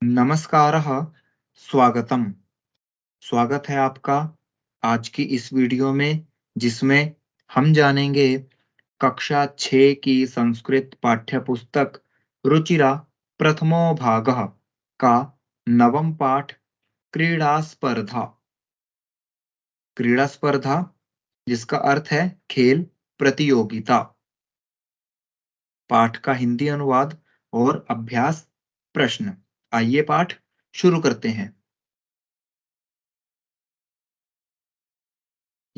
नमस्कारः, स्वागतम। स्वागत है आपका आज की इस वीडियो में जिसमें हम जानेंगे कक्षा 6 की संस्कृत पाठ्यपुस्तक रुचिरा प्रथमो भागः का नवम पाठ क्रीड़ा स्पर्धा। क्रीड़ा स्पर्धा जिसका अर्थ है खेल प्रतियोगिता। पाठ का हिंदी अनुवाद और अभ्यास प्रश्न। आइए पाठ शुरू करते हैं।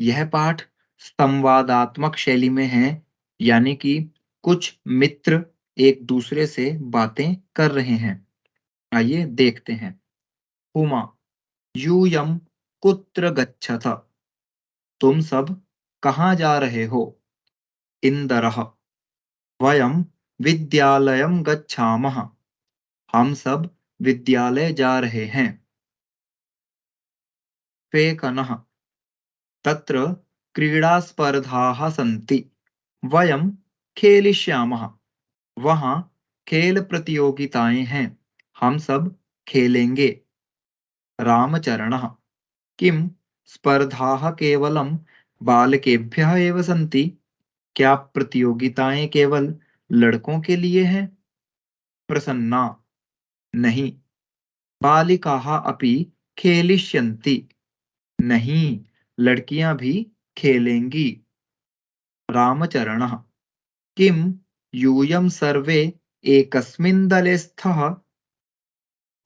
यह पाठ संवादात्मक शैली में है, यानी कि कुछ मित्र एक दूसरे से बातें कर रहे हैं। आइए देखते हैं। उमा, यूयम कुत्र गच्छथ? तुम सब कहाँ जा रहे हो? इंदरः, वयम विद्यालयम गच्छामः। हम सब विद्यालय जा रहे हैं। फेकनः, तत्र क्रीडास्पर्धाः सन्ति। वयम खेलिष्यामः। वहाँ खेल प्रतियोगिताएं हैं। हम सब खेलेंगे। रामचरणः, किम स्पर्धाः केवलं बालकेभ्यः एव सन्ति? क्या प्रतियोगिताएं केवल लड़कों के लिए हैं? प्रसन्ना, नहीं, बालिकाः अपि खेलिष्यन्ति। नहीं, लड़कियां भी खेलेंगी। रामचरणः, किम यूयं सर्वे एकस्मिन् दले स्तः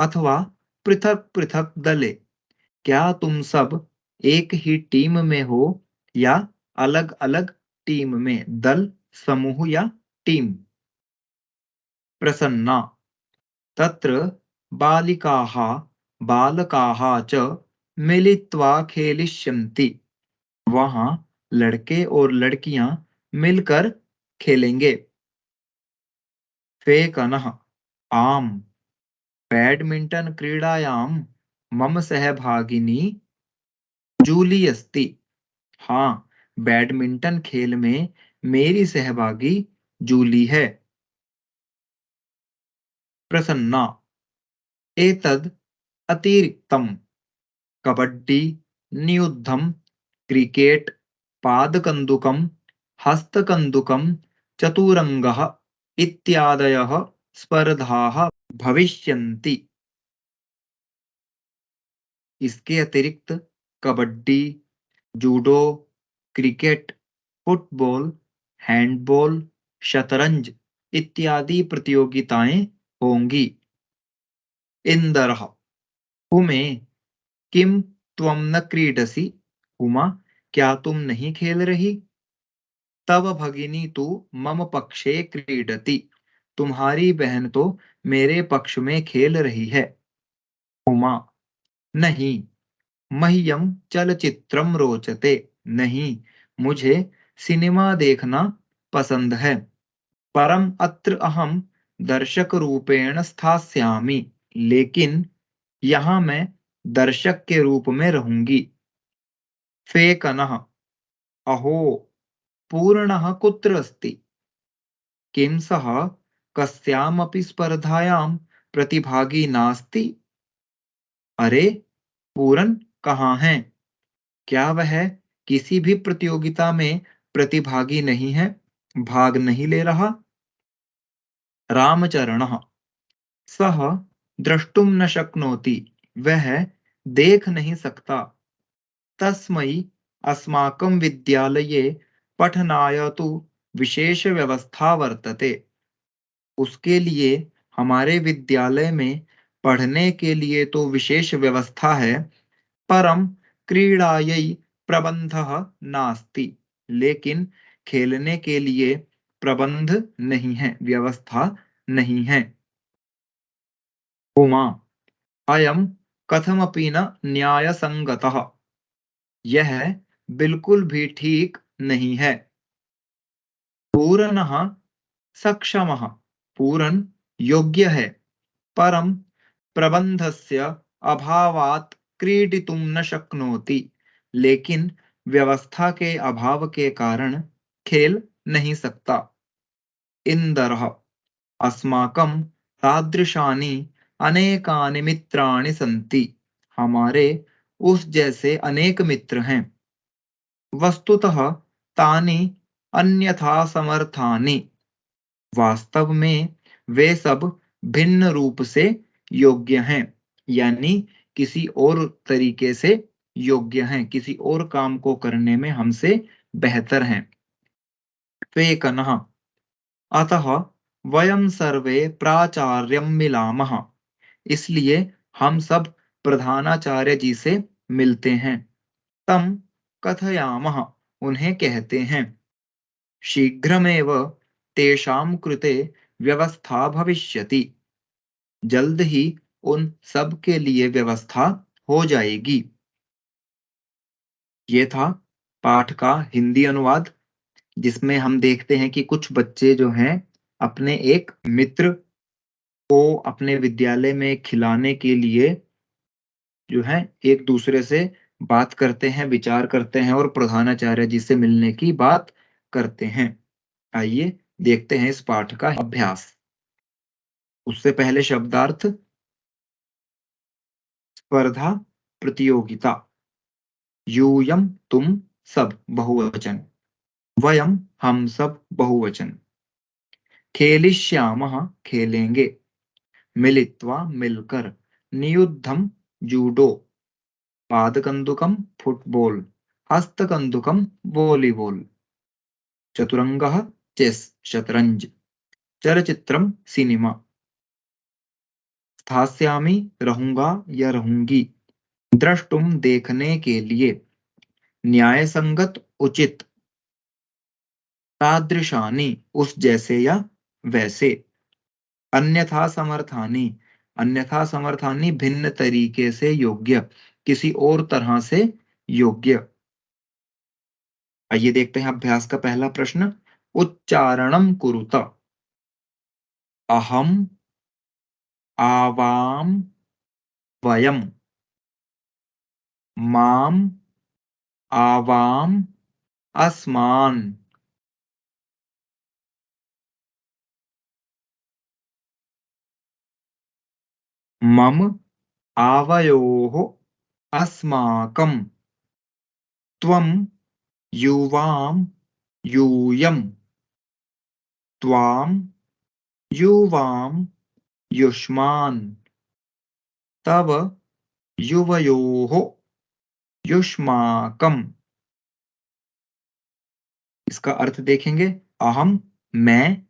अथवा पृथक पृथक दले? क्या तुम सब एक ही टीम में हो या अलग अलग टीम में? दल, समूह या टीम। प्रसन्ना, तत्र बालिकाः बालकाः च मिलित्वा खेलिष्यन्ति। वहाँ लड़के और लड़कियां मिलकर खेलेंगे। फेकनः, आम, बैडमिंटन क्रीडायां मम सहभागिनी जूली अस्ति। हाँ, बैडमिंटन खेल में मेरी सहभागी जूली है। प्रसन्ना, एतद् अतिरिक्तम् कबड्डी, नियुद्धं, क्रिकेट, पादकन्दुकं, हस्तकन्दुकं, चतुरङ्गः इत्यादयः स्पर्धाः भविष्यन्ति। इसके अतिरिक्त kabaddi, judo, cricket, football, handball, शतरंज इत्यादि प्रतियोगिताएं होंगी। इंदरः, उमे, किम त्वं न क्रीडसि? उमा, क्या तुम नहीं खेल रही? तव भगिनी तु मम पक्षे क्रीडति। तुम्हारी बहन तो मेरे पक्ष में खेल रही है। उमा, नहीं, मह्यम चलचित्रम रोचते। नहीं, मुझे सिनेमा देखना पसंद है। परम अत्र अहम दर्शक रूपेण स्थास्यामि। लेकिन यहाँ मैं दर्शक के रूप में रहूंगी। फेकनः, अहो, पूर्णः कुत्र अस्ति? किं सः कस्यामपि स्पर्धायां प्रतिभागी नास्ति? अरे, पूरन कहाँ है? क्या वह किसी भी प्रतियोगिता में प्रतिभागी नहीं है, भाग नहीं ले रहा? रामचरणः, सः द्रष्टुं न शक्नोति। वह देख नहीं सकता। तस्मै अस्माकं विद्यालये पठनाय तु विशेष व्यवस्था वर्तते। उसके लिए हमारे विद्यालय में पढ़ने के लिए तो विशेष व्यवस्था है, परम क्रीडायै प्रबंधः नास्ति। लेकिन खेलने के लिए प्रबंध नहीं है, व्यवस्था नहीं है। उमा, अयम कथमपि न न्यायसंगतः। यह बिल्कुल भी ठीक नहीं है। पूरनः सक्षमः, पूरन योग्य है, परम प्रबंधस्य अभावात् क्रीडितुं न शक्नोति। लेकिन व्यवस्था के अभाव के कारण खेल नहीं सकता। इंदरः, अस्माकं तादृशानि अनेकानि मित्राणि सन्ति। हमारे उस जैसे अनेक मित्र हैं। वस्तुतः तानि अन्यथा समर्थानि। वास्तव में वे सब भिन्न रूप से योग्य हैं, यानी किसी और तरीके से योग्य हैं, किसी और काम को करने में हमसे बेहतर हैं। फेकनः अतः वयं सर्वे प्राचार्यं मिलामः। इसलिए हम सब प्रधानाचार्य जी से मिलते हैं। तम कथयामः, उन्हें कहते हैं। शीघ्रमेव तेषां कृते व्यवस्था भविष्यति। जल्द ही उन सब के लिए व्यवस्था हो जाएगी। ये था पाठ का हिंदी अनुवाद, जिसमें हम देखते हैं कि कुछ बच्चे जो हैं अपने एक मित्र को अपने विद्यालय में खिलाने के लिए जो है एक दूसरे से बात करते हैं, विचार करते हैं और प्रधानाचार्य जी से मिलने की बात करते हैं। आइए देखते हैं इस पाठ का अभ्यास। उससे पहले शब्दार्थ। स्पर्धा, प्रतियोगिता। यूयम तुम सब बहुवचन। वयम हम सब बहुवचन। खेलिष्यामः खेलेंगे। मिलित्वा मिलकर। नियुद्धम जूडो। पादकन्दुकम फुटबॉल। हस्तकन्दुकम वॉलीबॉल। चतुरंगः चेस शतरंज। चलचित्रम सिनेमा। स्थास्यामि रहूंगा या रहूंगी। द्रष्टुम देखने के लिए। न्यायसंगत उचित। तादृशानि उस जैसे या वैसे। अन्यथा समर्थानि। अन्यथा समर्थानि भिन्न तरीके से योग्य, किसी और तरह से योग्य। आइए देखते हैं अभ्यास का पहला प्रश्न। उच्चारणम कुरुत। अहम, आवाम, वयम। माम, आवाम, अस्मान्। मम, आवयोः, अस्माकं। त्वं, युवां, यूयं। त्वां, युवां, युष्मान्। तव, युवयोः, युष्माकम्। इसका अर्थ देखेंगे। अहम, मैं।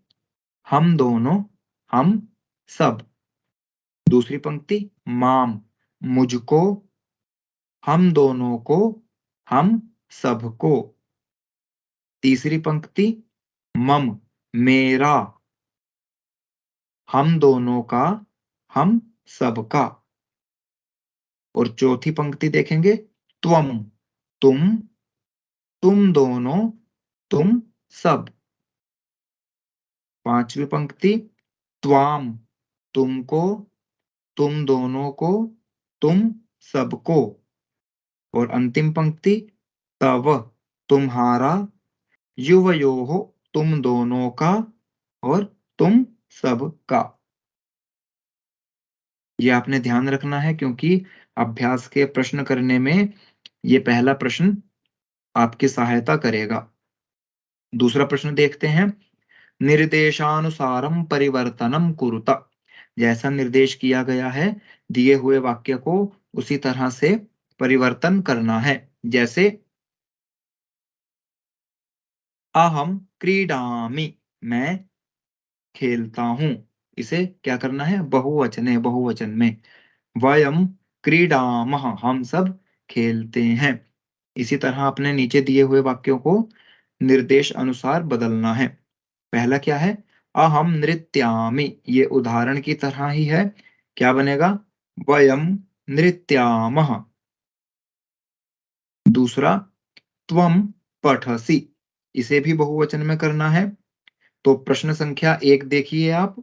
हम दोनों, हम सब। दूसरी पंक्ति। माम, मुझको। हम दोनों को, हम सबको। तीसरी पंक्ति। मम, मेरा। हम दोनों का, हम सबका। और चौथी पंक्ति देखेंगे। त्वम, तुम दोनों, तुम सब। पांचवी पंक्ति। त्वाम, तुमको, तुम दोनों को, तुम सबको। और अंतिम पंक्ति। तव, तुम्हारा। युवयोः, तुम दोनों का और तुम सब का। ये आपने ध्यान रखना है, क्योंकि अभ्यास के प्रश्न करने में ये पहला प्रश्न आपकी सहायता करेगा। दूसरा प्रश्न देखते हैं। निर्देशानुसारम परिवर्तनम कुरुत। जैसा निर्देश किया गया है, दिए हुए वाक्य को उसी तरह से परिवर्तन करना है। जैसे अहम क्रीडामि, मैं खेलता हूं। इसे क्या करना है? बहुवचन, बहुवचन में। वयम क्रीडामः, हम सब खेलते हैं। इसी तरह अपने नीचे दिए हुए वाक्यों को निर्देश अनुसार बदलना है। पहला क्या है? अहम नृत्यामि, ये उदाहरण की तरह ही है। क्या बनेगा? वयम नृत्यामः। दूसरा, त्वम पठसि, इसे भी बहुवचन में करना है। तो प्रश्न संख्या 1 देखिए आप।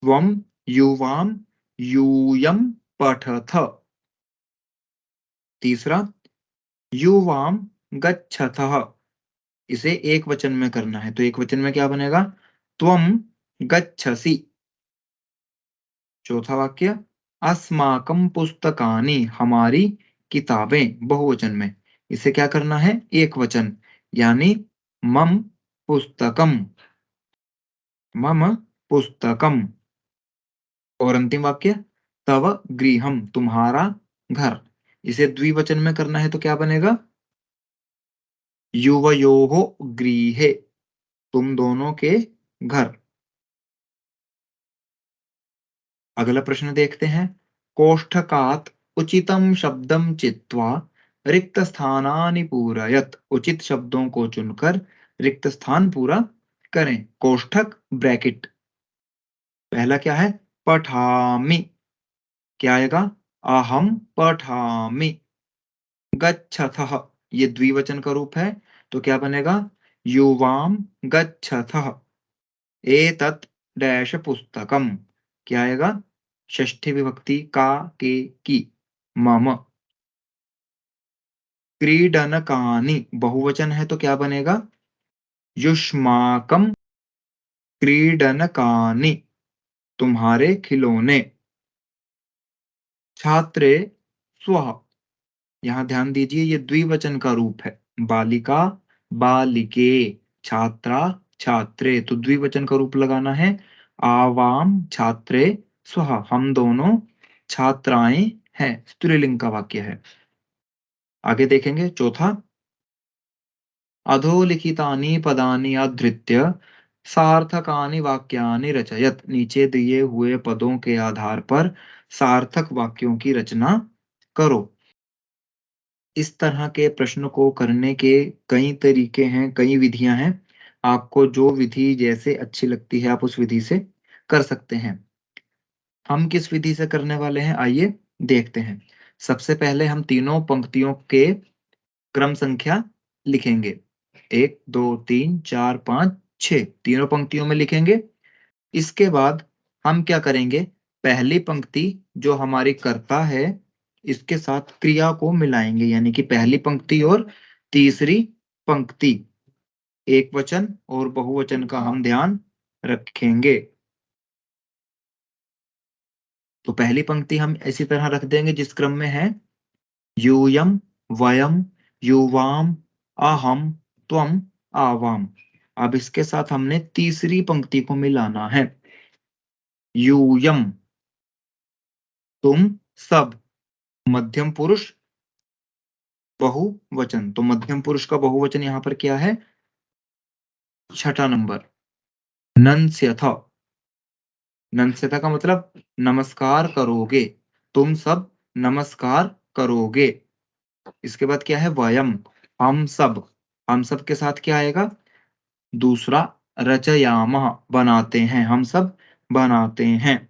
त्वम युवाम यूयम पठथ। तीसरा, युवाम गच्छथः, इसे एक वचन में करना है। तो एक वचन में क्या बनेगा? त्वम गच्छसि। चौथा वाक्य, अस्माकं पुस्तकानि, हमारी किताबें, बहुवचन में। इसे क्या करना है? एक वचन, यानी मम पुस्तकम, मम पुस्तकम। और अंतिम वाक्य, तव गृहम, तुम्हारा घर। इसे द्विवचन में करना है तो क्या बनेगा? युवयोः गृहे, तुम दोनों के घर। अगला प्रश्न देखते हैं। कोष्ठकात् उचितं शब्दं चित्वा रिक्त स्थानानि पूरयत, उचित शब्दों को चुनकर रिक्त स्थान पूरा करें। कोष्ठक ब्रैकेट। पहला क्या है? पठामि, क्या आएगा? अहम पठामि। गच्छथः, ये द्विवचन का रूप है तो क्या बनेगा? युवाम गच्छथः। एतत् डैश पुस्तकम, क्या आएगा? षष्ठी विभक्ति का, के, की। मम। क्रीडनकानि, बहुवचन है तो क्या बनेगा? युष्माकम क्रीडनकानि, तुम्हारे खिलौने। छात्रे स्वः, यहाँ ध्यान दीजिए ये द्विवचन का रूप है। बालिका बालिके, छात्रा छात्रे, तो द्विवचन का रूप लगाना है। आवाम छात्रे स्वः, हम दोनों छात्राएं हैं, स्त्रीलिंग का वाक्य है। आगे देखेंगे चौथा, अधोलिखितानि पदानि अधृत्य सार्थकानि वाक्यानि रचयत, नीचे दिए हुए पदों के आधार पर सार्थक वाक्यों की रचना करो। इस तरह के प्रश्न को करने के कई तरीके हैं, कई विधियां हैं। आपको जो विधि जैसे अच्छी लगती है आप उस विधि से कर सकते हैं। हम किस विधि से करने वाले हैं, आइए देखते हैं। सबसे पहले हम तीनों पंक्तियों के क्रम संख्या लिखेंगे। 1, 2, 3, 4, 5, 6, तीनों पंक्तियों में लिखेंगे। इसके बाद हम क्या करेंगे? पहली पंक्ति जो हमारी कर्ता है, इसके साथ क्रिया को मिलाएंगे, यानी कि पहली पंक्ति और तीसरी पंक्ति, एक वचन और बहुवचन का हम ध्यान रखेंगे। तो पहली पंक्ति हम इसी तरह रख देंगे जिस क्रम में है, यूयम वयम युवाम अहम त्वम आवाम। अब इसके साथ हमने तीसरी पंक्ति को मिलाना है। यूयम, तुम सब, मध्यम पुरुष बहुवचन, तो मध्यम पुरुष का बहुवचन यहाँ पर क्या है? छठा नंबर, नंस्यथ। नंस्यथ का मतलब नमस्कार करोगे, तुम सब नमस्कार करोगे। इसके बाद क्या है? वयम, हम सब। हम सब के साथ क्या आएगा? दूसरा, रचयामः, बनाते हैं, हम सब बनाते हैं।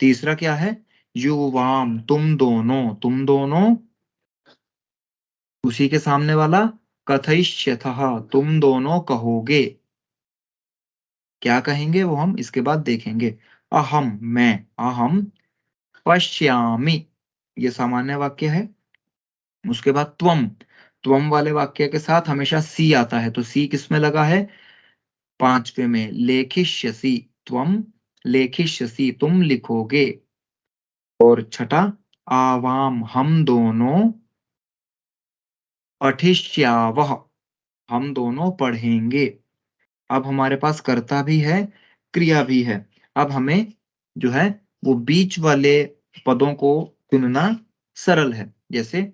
तीसरा क्या है? युवाम, तुम दोनों, तुम दोनों। उसी के सामने वाला, कथयिष्यथः, तुम दोनों कहोगे। क्या कहेंगे वो हम इसके बाद देखेंगे। अहम, मैं, अहम पश्यामि, ये सामान्य वाक्य है। उसके बाद त्वम, त्वम वाले वाक्य के साथ हमेशा सी आता है, तो सी किस में लगा है? पांचवे में, लेखिष्यसि, त्वम लेखिष्यसि, तुम लिखोगे। और छठा, आवाम, हम दोनों पठिष्यावः, हम दोनों पढ़ेंगे। अब हमारे पास कर्ता भी है, क्रिया भी है। अब हमें जो है वो बीच वाले पदों को चुनना सरल है। जैसे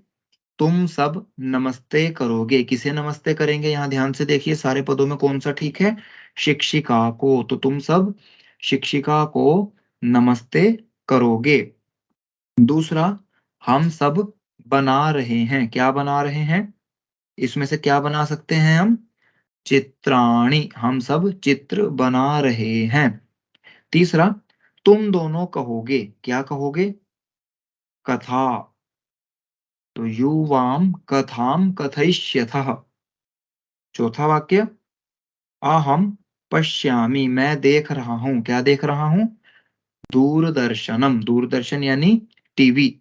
तुम सब नमस्ते करोगे, किसे नमस्ते करेंगे? यहाँ ध्यान से देखिए सारे पदों में कौन सा ठीक है? शिक्षिका को, तो तुम सब शिक्षिका को नमस्ते करोगे। दूसरा, हम सब बना रहे हैं, क्या बना रहे हैं? इसमें से क्या बना सकते हैं हम? चित्राणि, हम सब चित्र बना रहे हैं। तीसरा, तुम दोनों कहोगे, क्या कहोगे? कथा, तो युवाम कथाम कथयिष्यथः। चौथा वाक्य, अहम पश्यामि, मैं देख रहा हूं, क्या देख रहा हूं? दूरदर्शनम, दूरदर्शन यानी टीवी।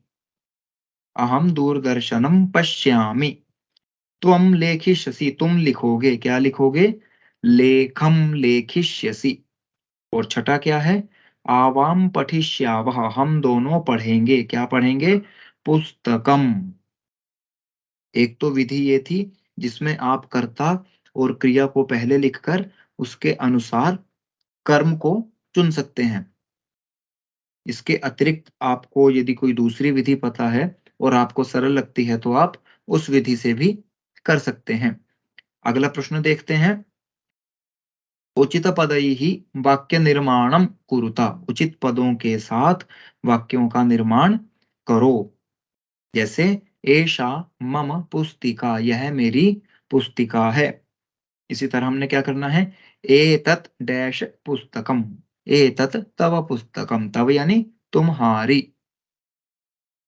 अहम दूरदर्शनम पश्यामि। त्वम लेखिष्यसि, तुम लिखोगे, क्या लिखोगे? लेखम लेखिष्यसि। और छठा क्या है? आवाम पठिष्यावः, हम दोनों पढ़ेंगे। क्या पढ़ेंगे? पुस्तकम। एक तो विधि ये थी जिसमें आप कर्ता और क्रिया को पहले लिखकर उसके अनुसार कर्म को चुन सकते हैं। इसके अतिरिक्त आपको यदि कोई दूसरी विधि पता है और आपको सरल लगती है तो आप उस विधि से भी कर सकते हैं। अगला प्रश्न देखते हैं। उचित पदैहि वाक्य निर्माणम कुरुता, उचित पदों के साथ वाक्यों का निर्माण करो। जैसे एषा मम पुस्तिका, यह मेरी पुस्तिका है। इसी तरह हमने क्या करना है? एतत् डैश पुस्तकम, एतत् तव पुस्तकम, तव यानी तुम्हारी,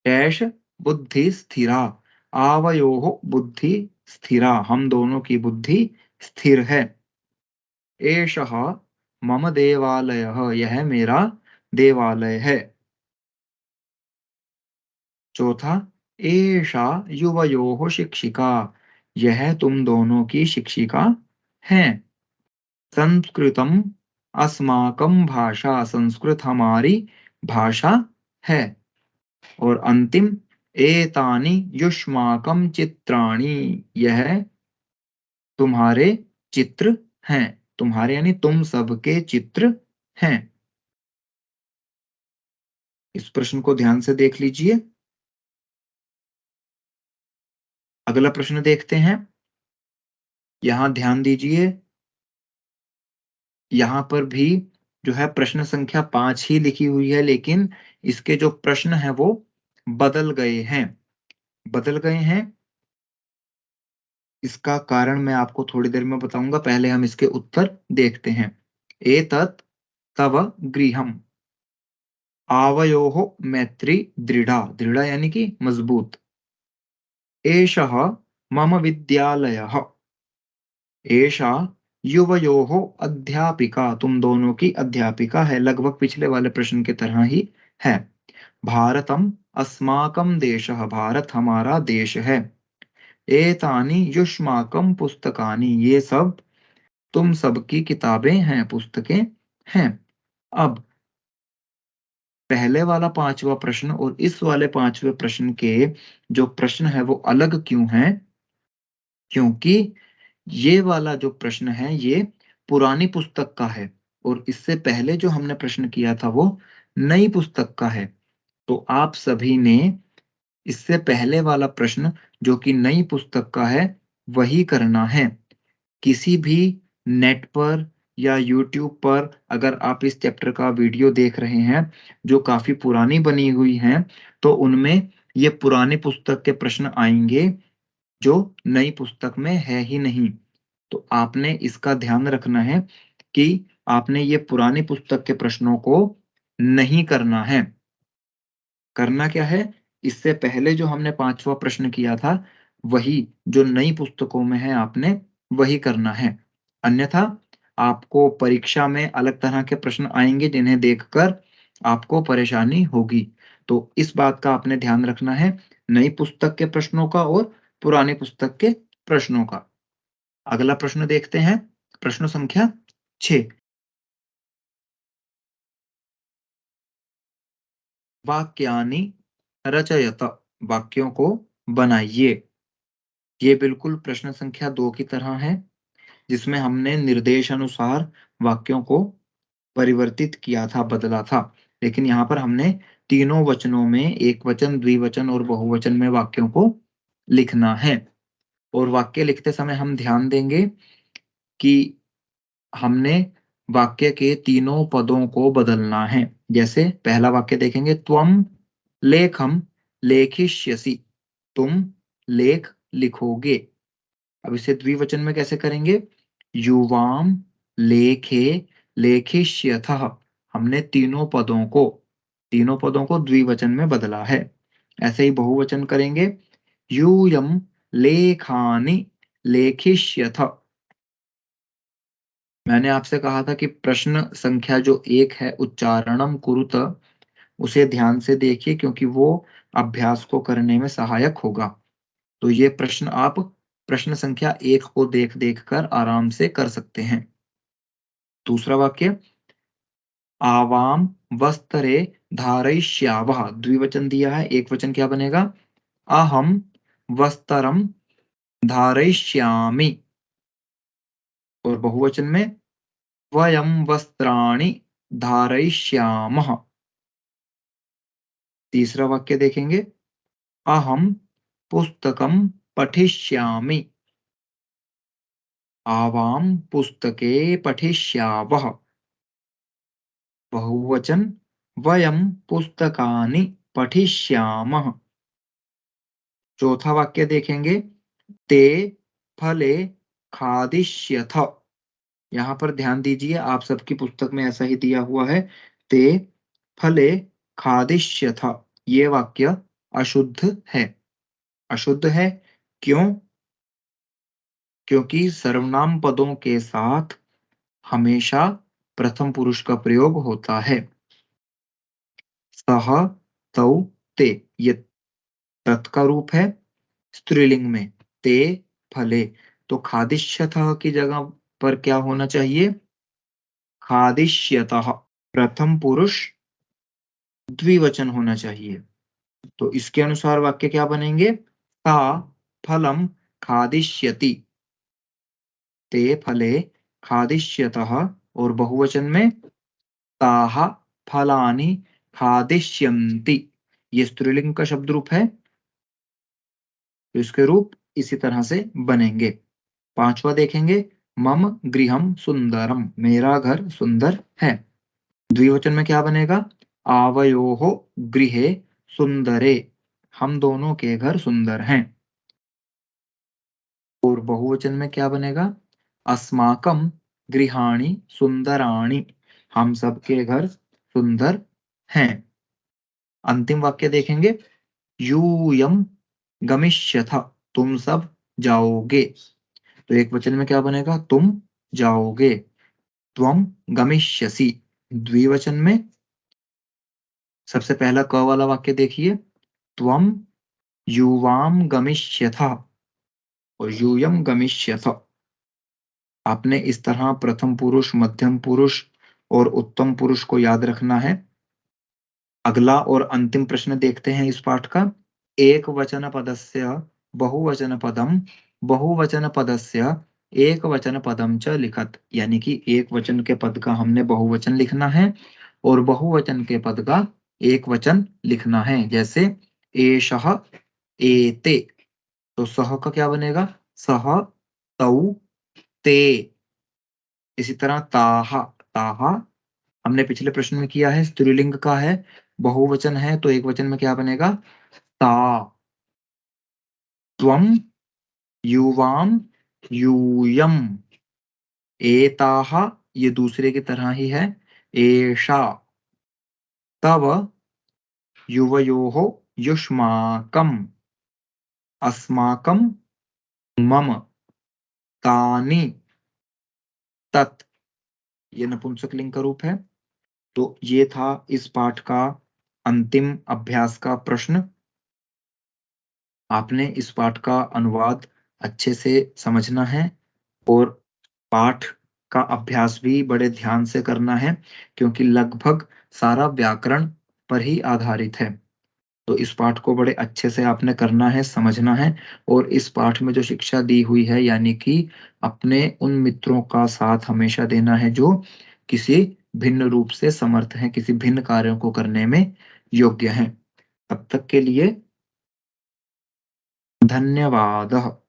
डैश बुद्धि स्थिरा, आवयोः बुद्धि स्थिरा, हम दोनों की बुद्धि स्थिर है। एषः मम देवालयः, यह मेरा देवालय है। चौथा, एषा युवयोः शिक्षिका, यह तुम दोनों की शिक्षिका है। संस्कृतम अस्माकं भाषा, संस्कृत हमारी भाषा है। और अंतिम, एतानि युष्माकं चित्राणि, यह तुम्हारे चित्र हैं। तुम्हारे यानी तुम सबके चित्र हैं। इस प्रश्न को ध्यान से देख लीजिए। अगला प्रश्न देखते हैं। यहाँ ध्यान दीजिए, यहाँ पर भी जो है प्रश्न संख्या 5 ही लिखी हुई है, लेकिन इसके जो प्रश्न हैं वो बदल गए हैं। बदल गए हैं, इसका कारण मैं आपको थोड़ी देर में बताऊंगा। पहले हम इसके उत्तर देखते हैं। एतत् तव गृहम्, आवयोः मैत्री दृढ़ा, दृढ़ा यानी कि मजबूत। एषः मम विद्यालयः, एषा युवयोः अध्यापिका, तुम दोनों की अध्यापिका है। लगभग पिछले वाले प्रश्न की तरह ही है। भारतम अस्माकं देशः, भारत हमारा देश है। एतानि युष्माकं पुस्तकानि, ये सब तुम सबकी किताबें हैं, पुस्तकें हैं। अब पहले वाला 5वां प्रश्न और इस वाले 5वें प्रश्न के जो प्रश्न है वो अलग क्यों हैं? क्योंकि ये वाला जो प्रश्न है ये पुरानी पुस्तक का है और इससे पहले जो हमने प्रश्न किया था वो नई पुस्तक का है। तो आप सभी ने इससे पहले वाला प्रश्न जो कि नई पुस्तक का है वही करना है। किसी भी नेट पर या यूट्यूब पर अगर आप इस चैप्टर का वीडियो देख रहे हैं जो काफी पुरानी बनी हुई हैं, तो उनमें ये पुरानी पुस्तक के प्रश्न आएंगे जो नई पुस्तक में है ही नहीं। तो आपने इसका ध्यान रखना है कि आपने ये पुरानी पुस्तक के प्रश्नों को नहीं करना है। करना क्या है? इससे पहले जो हमने 5वां प्रश्न किया था वही जो नई पुस्तकों में है आपने वही करना है। अन्यथा आपको परीक्षा में अलग तरह के प्रश्न आएंगे जिन्हें देखकर आपको परेशानी होगी। तो इस बात का आपने ध्यान रखना है, नई पुस्तक के प्रश्नों का और पुरानी पुस्तक के प्रश्नों का। अगला प्रश्न देखते हैं, प्रश्न संख्या 6। वाक्यानि रचयत, वाक्यों को बनाइए। ये बिल्कुल प्रश्न संख्या 2 की तरह है, जिसमें हमने निर्देशानुसार वाक्यों को परिवर्तित किया था, बदला था। लेकिन यहाँ पर हमने तीनों वचनों में एकवचन, द्विवचन और बहुवचन में वाक्यों को लिखना है। और वाक्य लिखते समय हम ध्यान देंगे कि हमने वाक्य के तीनों पदों को बदलना है। जैसे पहला वाक्य देखेंगे, त्वम लेखम लेखिष्यसि, तुम लेख लिखोगे। अब इसे द्विवचन में कैसे करेंगे? युवाम लेखे लेखिष्यथः, हमने तीनों पदों को द्विवचन में बदला है। ऐसे ही बहुवचन करेंगे, यूयम लेखानि लेखिष्यथ। मैंने आपसे कहा था कि प्रश्न संख्या जो 1 है, उच्चारणम कुरुत, उसे ध्यान से देखिए क्योंकि वो अभ्यास को करने में सहायक होगा। तो ये प्रश्न आप प्रश्न संख्या 1 को देख देख कर आराम से कर सकते हैं। दूसरा वाक्य, आवाम वस्त्रे धारयिष्यावः। द्विवचन दिया है, एक वचन क्या बनेगा? अहम वस्त्रम धारयिष्यामि। और बहुवचन में वयं वस्त्राणि धारयिष्यामः। तीसरा वाक्य देखेंगे, अहम पुस्तकम पठिष्यामि। आवाम पुस्तके पठिष्यावः। बहुवचन वयं पुस्तकानि पठिष्यामः। चौथा वाक्य देखेंगे, ते फले खादिष्यथ। यहाँ पर ध्यान दीजिए, आप सबकी पुस्तक में ऐसा ही दिया हुआ है, ते फले खादिष्यथ। ये वाक्य अशुद्ध है। अशुद्ध है क्यों? क्योंकि सर्वनाम पदों के साथ हमेशा प्रथम पुरुष का प्रयोग होता है। सह, तौ, ते, ये तत् का रूप है स्त्रीलिंग में। ते फले, तो खादिष्यतः की जगह पर क्या होना चाहिए? खादिष्यतः। प्रथम पुरुष द्विवचन होना चाहिए। तो इसके अनुसार वाक्य क्या बनेंगे? सा फलम खादिष्यति। ते फले खादिष्यतः। और बहुवचन में ताः फलानि खादिष्यन्ति। ये स्त्रीलिंग का शब्द रूप है, तो इसके रूप इसी तरह से बनेंगे। पांचवा देखेंगे, मम गृहम सुंदरम। मेरा घर सुंदर है। द्विवचन में क्या बनेगा? आवयोः गृहे सुंदरे। हम दोनों के घर सुंदर हैं। और बहुवचन में क्या बनेगा? अस्माकम गृहाणि सुंदराणि। हम सबके घर सुंदर हैं। अंतिम वाक्य देखेंगे, यूयम गमिष्यथ। तुम सब जाओगे। तो एक वचन में क्या बनेगा? तुम जाओगे। त्वम गमिष्यसि। द्विवचन में सबसे पहला क वाला वाक्य देखिए, त्वम युवाम गमिष्यथ और यूयम गमिष्यथ। आपने इस तरह प्रथम पुरुष, मध्यम पुरुष और उत्तम पुरुष को याद रखना है। अगला और अंतिम प्रश्न देखते हैं इस पाठ का। एक वचन पदस्य बहुवचन पदम, बहुवचन पदस्य एक वचन पदम च लिखत। यानी कि एक वचन के पद का हमने बहुवचन लिखना है और बहुवचन के पद का एक वचन लिखना है। जैसे एषः, एते। तो सह का क्या बनेगा? सह, तौ, ते। इसी तरह ताहा, ताहा हमने पिछले प्रश्न में किया है, स्त्रीलिंग का है, बहुवचन है, तो एक वचन में क्या बनेगा? ता। त्वम, युवाम, यूयम। एताः, ये दूसरे की तरह ही है। एषा, तव, युवयोः, युष्माकम, अस्माकम, मम, तानि, तत्। ये नपुंसकलिंग का रूप है। तो ये था इस पाठ का अंतिम अभ्यास का प्रश्न। आपने इस पाठ का अनुवाद अच्छे से समझना है और पाठ का अभ्यास भी बड़े ध्यान से करना है, क्योंकि लगभग सारा व्याकरण पर ही आधारित है। तो इस पाठ को बड़े अच्छे से आपने करना है, समझना है। और इस पाठ में जो शिक्षा दी हुई है, यानी कि अपने उन मित्रों का साथ हमेशा देना है जो किसी भिन्न रूप से समर्थ हैं, किसी भिन्न कार्यों को करने में योग्य हैं। तब तक के लिए धन्यवाद।